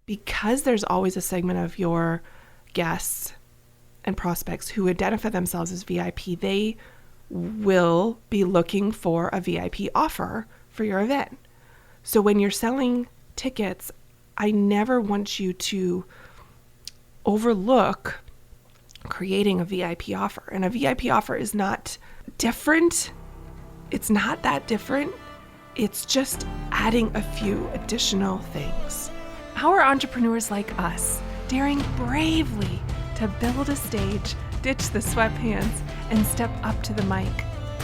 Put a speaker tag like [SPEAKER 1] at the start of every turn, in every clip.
[SPEAKER 1] because there's always a segment of your guests and prospects who identify themselves as VIP, they will be looking for a VIP offer for your event. So when you're selling tickets, I never want you to overlook creating a VIP offer. And a VIP offer is not different. It's not that different. It's just adding a few additional things. How are entrepreneurs like us daring bravely to build a stage, ditch the sweatpants, and step up to the mic?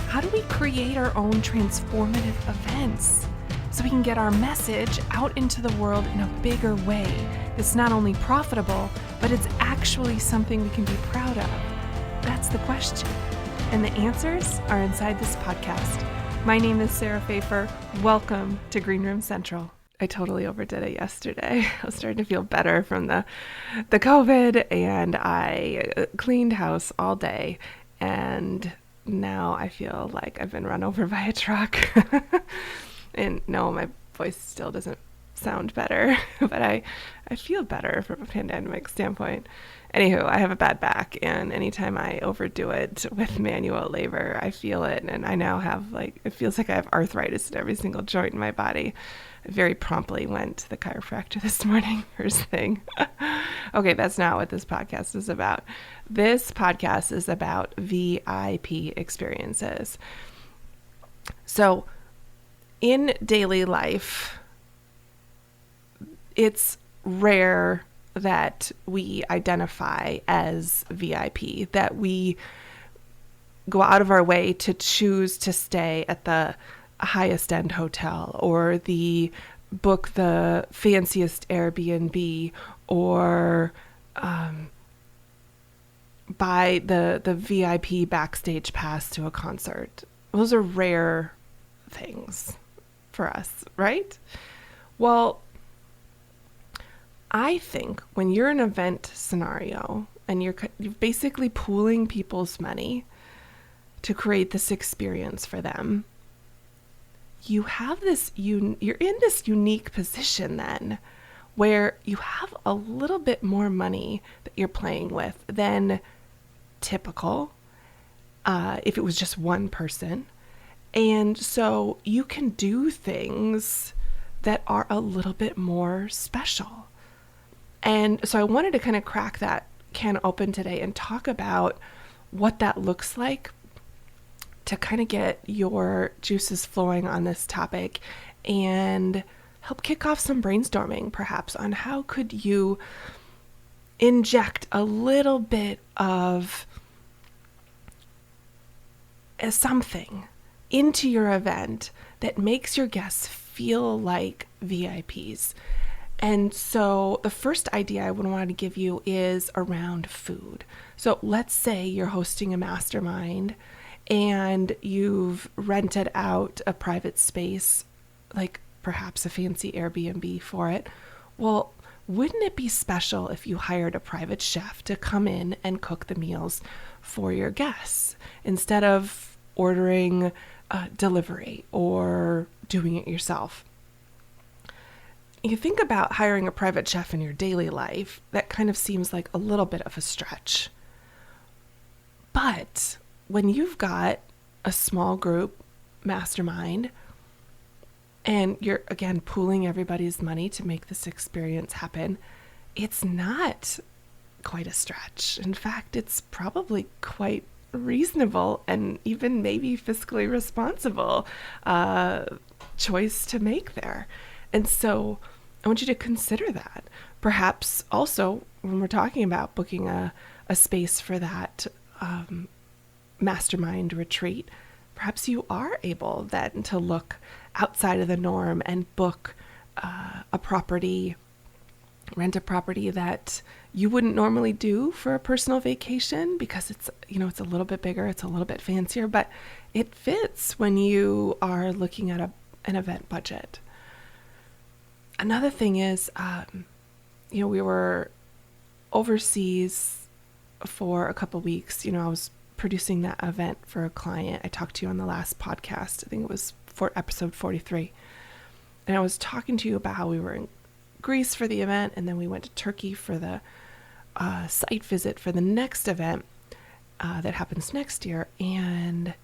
[SPEAKER 1] How do we create our own transformative events so we can get our message out into the world in a bigger way that's not only profitable, but it's actually something we can be proud of? That's the question. And the answers are inside this podcast. My name is Sarah Pfeiffer. Welcome to Green Room Central. I totally overdid it yesterday. I was starting to feel better from the COVID, and I cleaned house all day, and now I feel like I've been run over by a truck. And no, my voice still doesn't sound better, but I feel better from a pandemic standpoint. Anywho, I have a bad back, and anytime I overdo it with manual labor, I feel it. And I now have it feels like I have arthritis in every single joint in my body. I very promptly went to the chiropractor this morning, first thing. Okay, that's not what this podcast is about. This podcast is about VIP experiences. So in daily life, it's rare that we identify as VIP, that we go out of our way to choose to stay at the highest end hotel, or book the fanciest Airbnb, or buy the VIP backstage pass to a concert. Those are rare things for us, right? Well, I think when you're in an event scenario and you're basically pooling people's money to create this experience for them, you have you're in this unique position then where you have a little bit more money that you're playing with than typical if it was just one person. And so you can do things that are a little bit more special. And so I wanted to kind of crack that can open today and talk about what that looks like to kind of get your juices flowing on this topic and help kick off some brainstorming perhaps on how could you inject a little bit of something into your event that makes your guests feel like VIPs. And so the first idea I would want to give you is around food. So let's say you're hosting a mastermind and you've rented out a private space, like perhaps a fancy Airbnb for it. Well, wouldn't it be special if you hired a private chef to come in and cook the meals for your guests instead of ordering delivery or doing it yourself? You think about hiring a private chef in your daily life, that kind of seems like a little bit of a stretch. But when you've got a small group mastermind and you're, again, pooling everybody's money to make this experience happen, it's not quite a stretch. In fact, it's probably quite reasonable and even maybe fiscally responsible choice to make there. And so I want you to consider that. Perhaps also when we're talking about booking a space for that mastermind retreat, perhaps you are able then to look outside of the norm and book a property, rent a property that you wouldn't normally do for a personal vacation because it's a little bit bigger, it's a little bit fancier, but it fits when you are looking at an event budget. Another thing is, we were overseas for a couple weeks. I was producing that event for a client. I talked to you on the last podcast. I think it was for episode 43. And I was talking to you about how we were in Greece for the event, and then we went to Turkey for the site visit for the next event that happens next year. And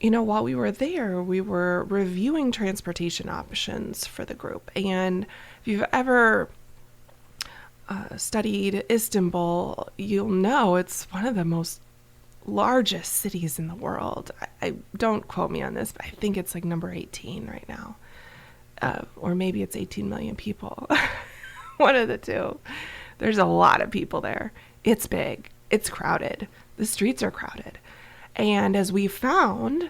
[SPEAKER 1] while we were there, we were reviewing transportation options for the group. And if you've ever studied Istanbul, you'll know it's one of the most largest cities in the world. I don't quote me on this, but I think it's like number 18 right now. Or maybe it's 18 million people. One of the two. There's a lot of people there. It's big. It's crowded. The streets are crowded. And as we found,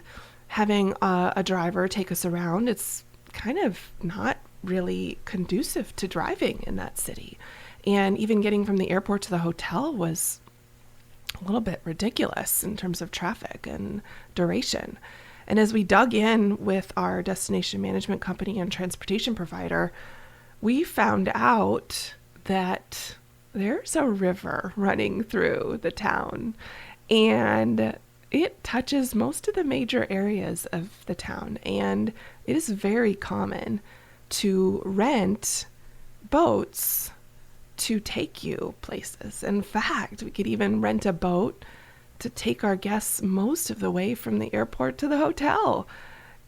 [SPEAKER 1] having a driver take us around, it's kind of not really conducive to driving in that city. And even getting from the airport to the hotel was a little bit ridiculous in terms of traffic and duration. And as we dug in with our destination management company and transportation provider, we found out that there's a river running through the town, and it touches most of the major areas of the town. And it is very common to rent boats to take you places. In fact, we could even rent a boat to take our guests most of the way from the airport to the hotel.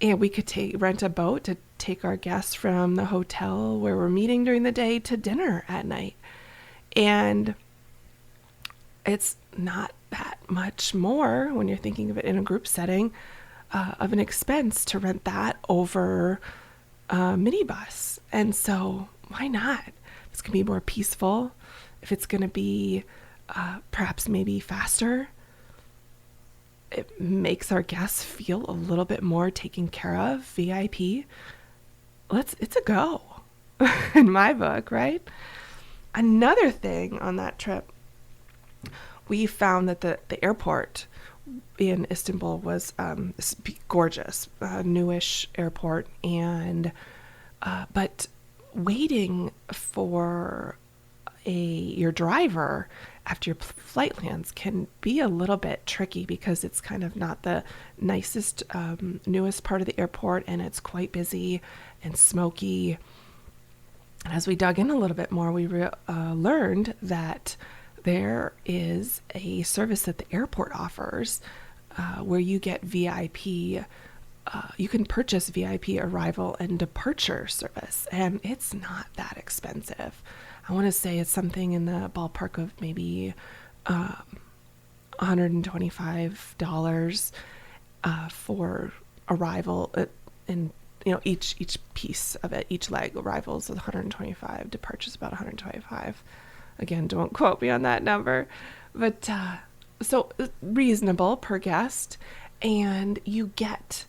[SPEAKER 1] And we could rent a boat to take our guests from the hotel where we're meeting during the day to dinner at night. And it's not that much more, when you're thinking of it in a group setting, of an expense to rent that over a minibus. And so why not? It's going to be more peaceful, if it's going to be perhaps maybe faster, it makes our guests feel a little bit more taken care of, VIP. It's a go in my book, right? Another thing on that trip, we found that the airport in Istanbul was gorgeous, newish airport, and but waiting for your driver after your flight lands can be a little bit tricky, because it's kind of not the nicest, newest part of the airport, and it's quite busy and smoky. And as we dug in a little bit more, we learned that there is a service that the airport offers where you get VIP. You can purchase VIP arrival and departure service, and it's not that expensive. I want to say it's something in the ballpark of maybe $125 for arrival, and each piece of it, each leg. Arrivals is $125, departures about $125. Again, don't quote me on that number, but so reasonable per guest, and you get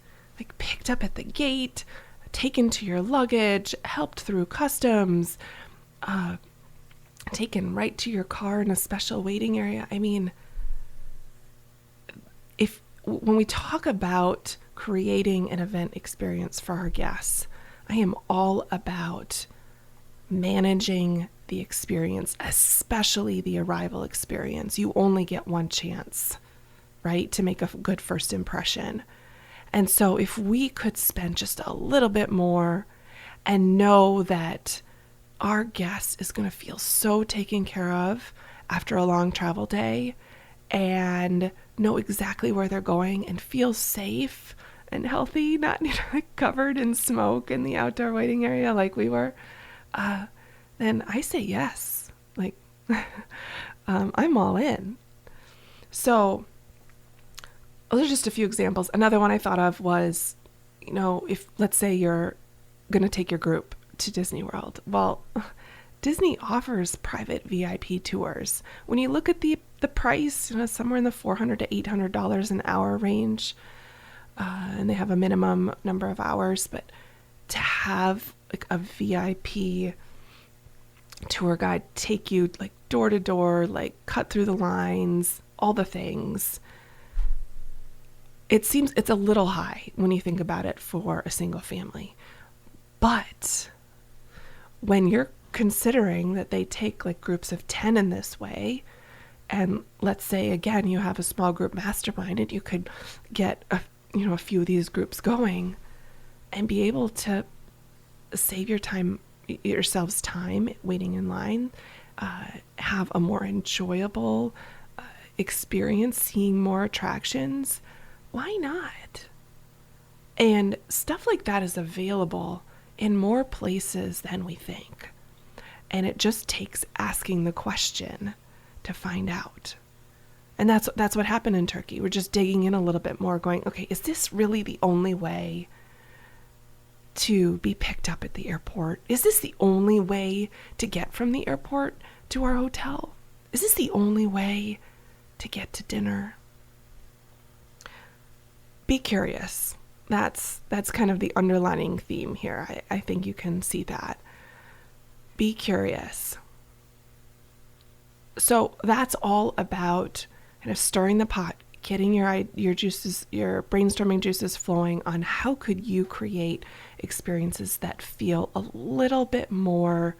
[SPEAKER 1] picked up at the gate, taken to your luggage, helped through customs, taken right to your car in a special waiting area. I mean, when we talk about creating an event experience for our guests, I am all about managing the experience, especially the arrival experience. You only get one chance, right, to make a good first impression. And so if we could spend just a little bit more and know that our guest is going to feel so taken care of after a long travel day, and know exactly where they're going and feel safe and healthy, not covered in smoke in the outdoor waiting area like we were, then I say yes. I'm all in. So those are just a few examples. Another one I thought of was, if let's say you're going to take your group to Disney World. Well, Disney offers private VIP tours. When you look at the price, somewhere in the $400 to $800 an hour range, and they have a minimum number of hours, but to have a VIP tour guide take you door to door, cut through the lines, all the things, it seems it's a little high when you think about it for a single family. But when you're considering that they take groups of 10 in this way, and let's say again you have a small group mastermind, and you could get a few of these groups going and be able to save your time yourselves time waiting in line, have a more enjoyable experience, seeing more attractions, why not? And stuff like that is available in more places than we think. And it just takes asking the question to find out. And that's what happened in Turkey. We're just digging in a little bit more, going, okay, is this really the only way to be picked up at the airport? Is this the only way to get from the airport to our hotel? Is this the only way to get to dinner? Be curious. That's kind of the underlining theme here. I think you can see that. Be curious. So that's all about kind of stirring the pot, getting your juices, your brainstorming juices flowing on how could you create experiences that feel a little bit more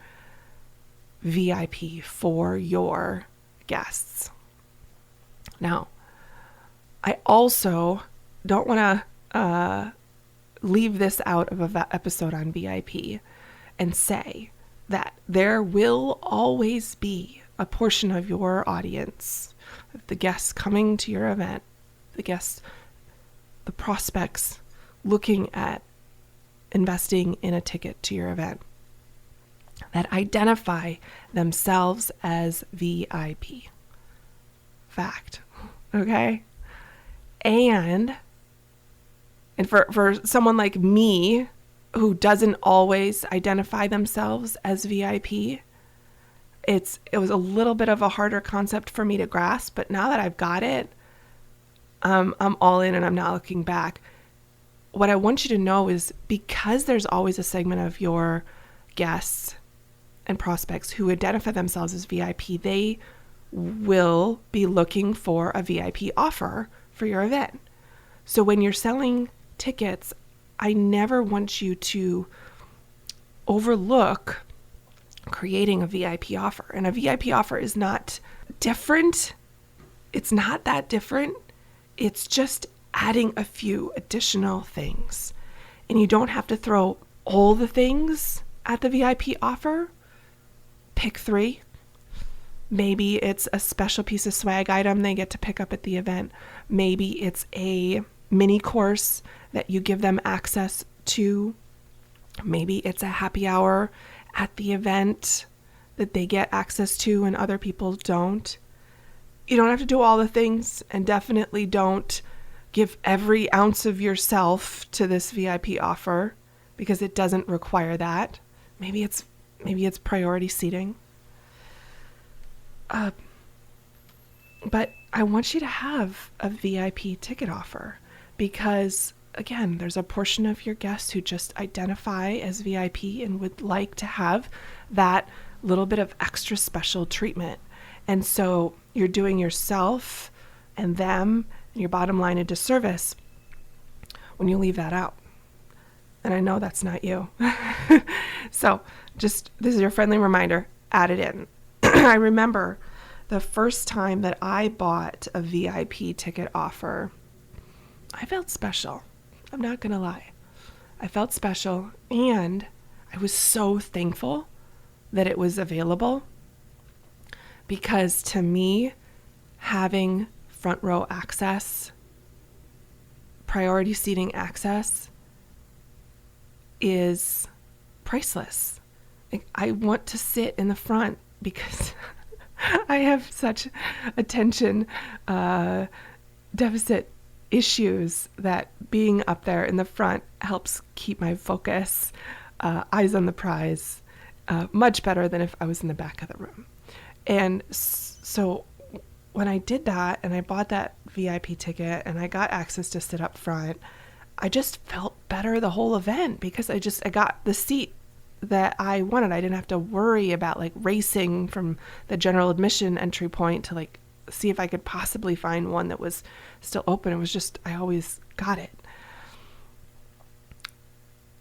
[SPEAKER 1] VIP for your guests. Now, I also don't want to leave this out of an episode on VIP and say that there will always be a portion of your audience, the guests coming to your event, the prospects looking at investing in a ticket to your event, that identify themselves as VIP. Fact. Okay? And for someone like me who doesn't always identify themselves as VIP, it was a little bit of a harder concept for me to grasp, but now that I've got it, I'm all in and I'm not looking back. What I want you to know is, because there's always a segment of your guests and prospects who identify themselves as VIP, they will be looking for a VIP offer for your event. So when you're selling tickets, I never want you to overlook creating a VIP offer. And a VIP offer is not different. It's not that different. It's just adding a few additional things. And you don't have to throw all the things at the VIP offer. Pick 3. Maybe it's a special piece of swag item they get to pick up at the event. Maybe it's a mini course that you give them access to. Maybe it's a happy hour at the event that they get access to and other people don't. You don't have to do all the things, and definitely don't give every ounce of yourself to this VIP offer, because it doesn't require that. Maybe it's priority seating. But I want you to have a VIP ticket offer, because again, there's a portion of your guests who just identify as VIP and would like to have that little bit of extra special treatment. And so you're doing yourself and them and your bottom line a disservice when you leave that out. And I know that's not you. So just, this is your friendly reminder, add it in. I remember the first time that I bought a VIP ticket offer, I felt special. I'm not going to lie. I felt special, and I was so thankful that it was available, because to me, having front row access, priority seating access, is priceless. Like, I want to sit in the front because I have such attention deficit issues that being up there in the front helps keep my focus, eyes on the prize, much better than if I was in the back of the room. And so when I did that and I bought that VIP ticket and I got access to sit up front, I just felt better the whole event, because I got the seat that I wanted. I didn't have to worry about like racing from the general admission entry point to like see if I could possibly find one that was still open. It was just, I always got it.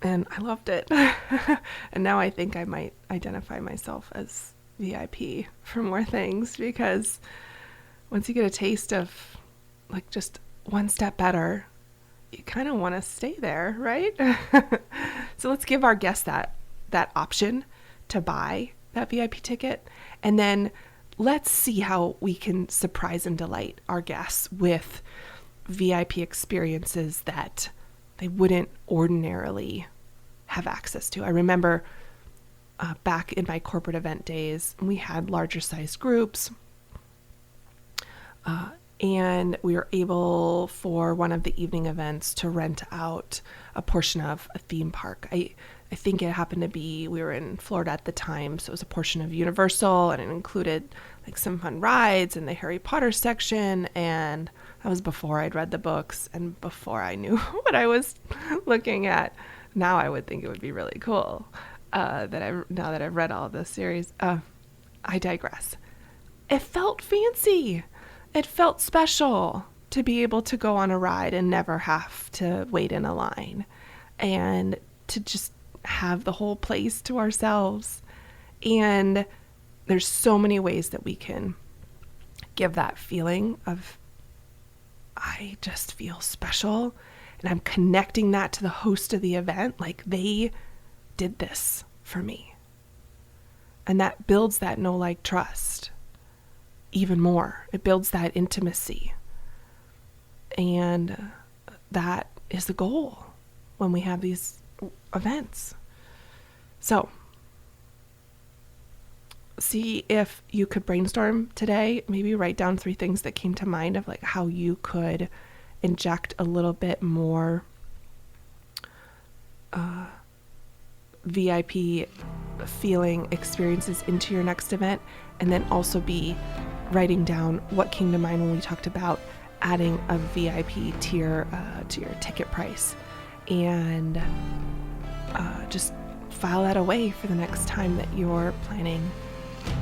[SPEAKER 1] And I loved it. And now I think I might identify myself as VIP for more things, because once you get a taste of like just one step better, you kind of want to stay there, right? So let's give our guests that option to buy that VIP ticket. And then let's see how we can surprise and delight our guests with VIP experiences that they wouldn't ordinarily have access to. I remember back in my corporate event days, we had larger sized groups, and we were able for one of the evening events to rent out a portion of a theme park. I think it happened to be, we were in Florida at the time, so it was a portion of Universal, and it included like some fun rides and the Harry Potter section, and that was before I'd read the books and before I knew what I was looking at. Now I would think it would be really cool now that I've read all of this series. I digress. It felt fancy. It felt special to be able to go on a ride and never have to wait in a line, and to just have the whole place to ourselves. And there's so many ways that we can give that feeling of, I just feel special, and I'm connecting that to the host of the event. Like, they did this for me. And that builds that know, like, trust even more. It builds that intimacy. And that is the goal when we have these events. So see if you could brainstorm today, maybe write down 3 things that came to mind of like how you could inject a little bit more VIP feeling experiences into your next event, and then also be writing down what came to mind when we talked about adding a VIP tier to your ticket price, and just file that away for the next time that you're planning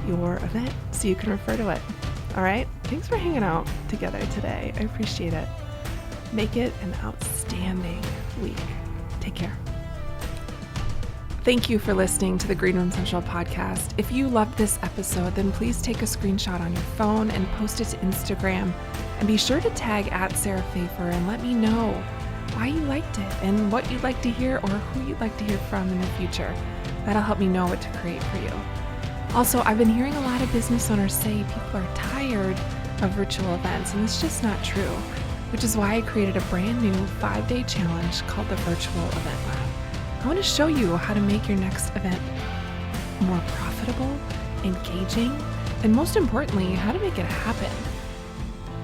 [SPEAKER 1] your event so you can refer to it. All right. Thanks for hanging out together today. I appreciate it. Make it an outstanding week. Take care. Thank you for listening to the Green Room Central podcast. If you loved this episode, then please take a screenshot on your phone and post it to Instagram. And be sure to tag @SarahPfeiffer and let me know why you liked it and what you'd like to hear or who you'd like to hear from in the future. That'll help me know what to create for you. Also, I've been hearing a lot of business owners say people are tired of virtual events, and it's just not true, which is why I created a brand new 5-day challenge called the Virtual Event Lab. I want to show you how to make your next event more profitable, engaging, and most importantly, how to make it happen.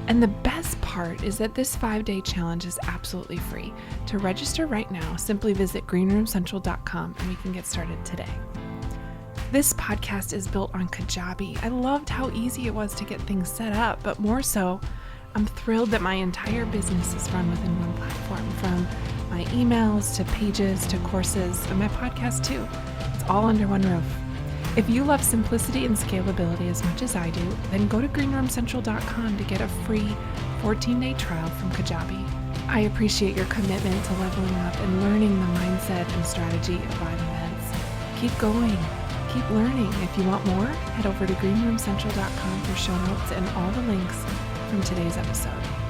[SPEAKER 1] And the best part is that this 5-day challenge is absolutely free. To register right now, simply visit greenroomcentral.com and we can get started today. This podcast is built on Kajabi. I loved how easy it was to get things set up, but more so, I'm thrilled that my entire business is run within one platform, from my emails to pages to courses and my podcast too. It's all under one roof. If you love simplicity and scalability as much as I do, then go to greenroomcentral.com to get a free 14-day trial from Kajabi. I appreciate your commitment to leveling up and learning the mindset and strategy of live events. Keep going. Keep learning. If you want more, head over to greenroomcentral.com for show notes and all the links from today's episode.